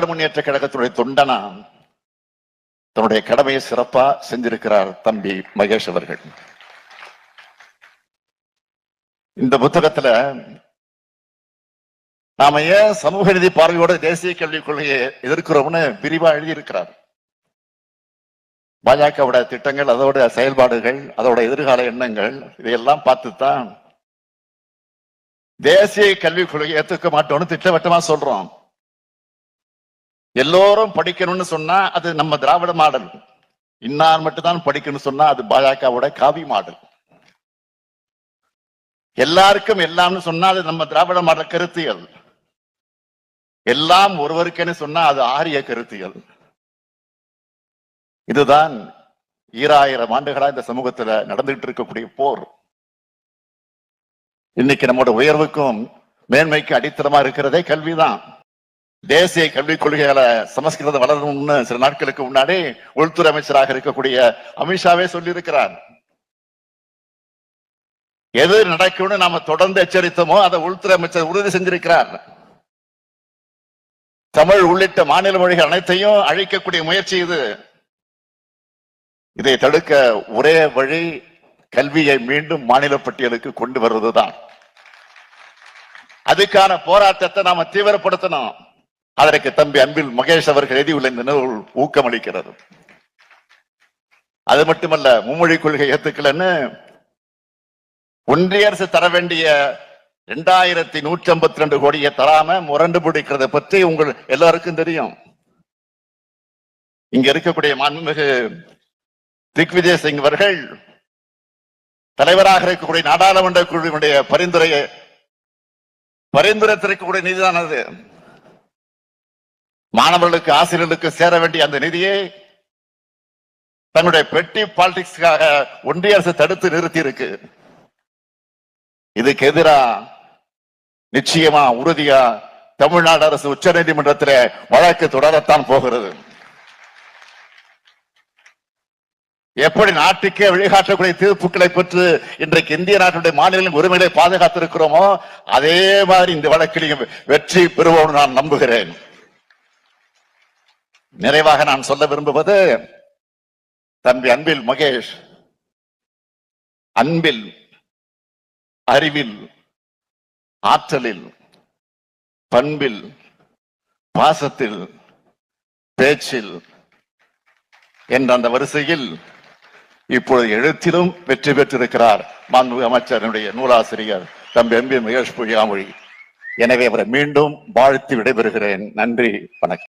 முன்னேற்ற கழகத்துடைய தொண்டனா தன்னுடைய கடமையை சிறப்பா செஞ்சிருக்கிறார் தம்பி மகேஷ் அவர்கள். இந்த புத்தகத்துல நாம ஏன் சமூக நீதி பார்வையோட தேசிய கல்விக் கொள்கையை எதிர்க்கிறோம்னு விரிவா எழுதியிருக்கிறார். பாஜகவோட திட்டங்கள், அதோட செயல்பாடுகள், அதோட எதிர்கால எண்ணங்கள், இதையெல்லாம் பார்த்துத்தான் தேசிய கல்விக் கொள்கையை ஏற்றுக்க மாட்டோம்னு திட்டவட்டமா சொல்றோம். எல்லோரும் படிக்கணும்னு சொன்னா அது நம்ம திராவிட மாடல், இன்னார் மட்டும்தான் படிக்கணும்னு சொன்னா அது பாஜகவோட காவி மாடல். எல்லாருக்கும் எல்லாம்னு சொன்னா அது நம்ம திராவிட மாடல் கருத்தியல். எல்லாம் ஒருவருக்குன்னு சொன்னா அது ஆரிய கருத்தியல். இதுதான் 2000 ஆண்டுகளா இந்த சமூகத்துல நடந்துகிட்டு இருக்கக்கூடிய போர். இன்னைக்கு நம்மோட உயர்வுக்கும் மேன்மைக்கு அடித்தளமா இருக்கிறதே கல்விதான். தேசிய கல்விக் கொள்கைகளை சமஸ்கிருதம் வளரணும்னு சில நாட்களுக்கு முன்னாடி உள்துறை அமைச்சராக இருக்கக்கூடிய அமித்ஷாவே சொல்லி இருக்கிறார். எது நடக்கும்னு நாம தொடர்ந்து எச்சரித்தோமோ அதை உள்துறை அமைச்சர் உறுதி செஞ்சிருக்கிறார். தமிழ் உள்ளிட்ட மாநில மொழிகள் அனைத்தையும் அழிக்கக்கூடிய முயற்சி இது. இதை தடுக்க ஒரே வழி கல்வியை மீண்டும் மாநில பட்டியலுக்கு கொண்டு வருவதுதான். அதுக்கான போராட்டத்தை நாம தீவிரப்படுத்தணும். அதற்கு தம்பி அன்பில் மகேஷ் அவர்கள் எழுதியுள்ள இந்த நூல் ஊக்கமளிக்கிறது. அது மட்டுமல்ல, மும்மொழி கொள்கை ஏத்துக்கலன்னு ஒன்றிய அரசு தர வேண்டிய 2152 கோடியை தராம முரண்டு பிடிக்கிறத பற்றி உங்கள் எல்லாருக்கும் தெரியும். இங்க இருக்கக்கூடிய மாண்புமிகு திக்விஜய் சிங் அவர்கள் தலைவராக இருக்கக்கூடிய நாடாளுமன்ற குழுவினுடைய பரிந்துரைத்திருக்கக்கூடிய நிதிதான் அது. மாணவர்களுக்கு ஆசிரியர்களுக்கு சேர வேண்டிய அந்த நிதியை தன்னுடைய பெட்டி பாலிடிக்ஸ்க்காக ஒன்றிய அரசு தடுத்து நிறுத்தி இருக்கு. இதுக்கு எதிரா நிச்சயமா உறுதியா தமிழ்நாடு அரசு உச்ச நீதிமன்றத்தில் வழக்கு தொடரத்தான் போகிறது. எப்படி நாட்டுக்கே வழிகாட்டக்கூடிய தீர்ப்புகளை பெற்று இன்றைக்கு இந்திய நாட்டுடைய மாநிலங்களின் உரிமைகளை பாதுகாத்திருக்கிறோமோ அதே மாதிரி இந்த வழக்கிலையும் வெற்றி பெறுவோம் நான் நம்புகிறேன். நிறைவாக நான் சொல்ல விரும்புவது, தம்பி அன்பில் மகேஷ் அன்பில், அறிவில், ஆற்றலில், பண்பில், பாசத்தில், பேச்சில் என்ற அந்த வரிசையில் இப்பொழுது எழுத்திலும் வெற்றி பெற்றிருக்கிறார் மாண்புமிகு அமைச்சருடைய நூலாசிரியர் தம்பி அன்பில் மகேஷ் பொய்யாமொழி. எனவே அவரை மீண்டும் வாழ்த்தி விடைபெறுகிறேன். நன்றி, வணக்கம்.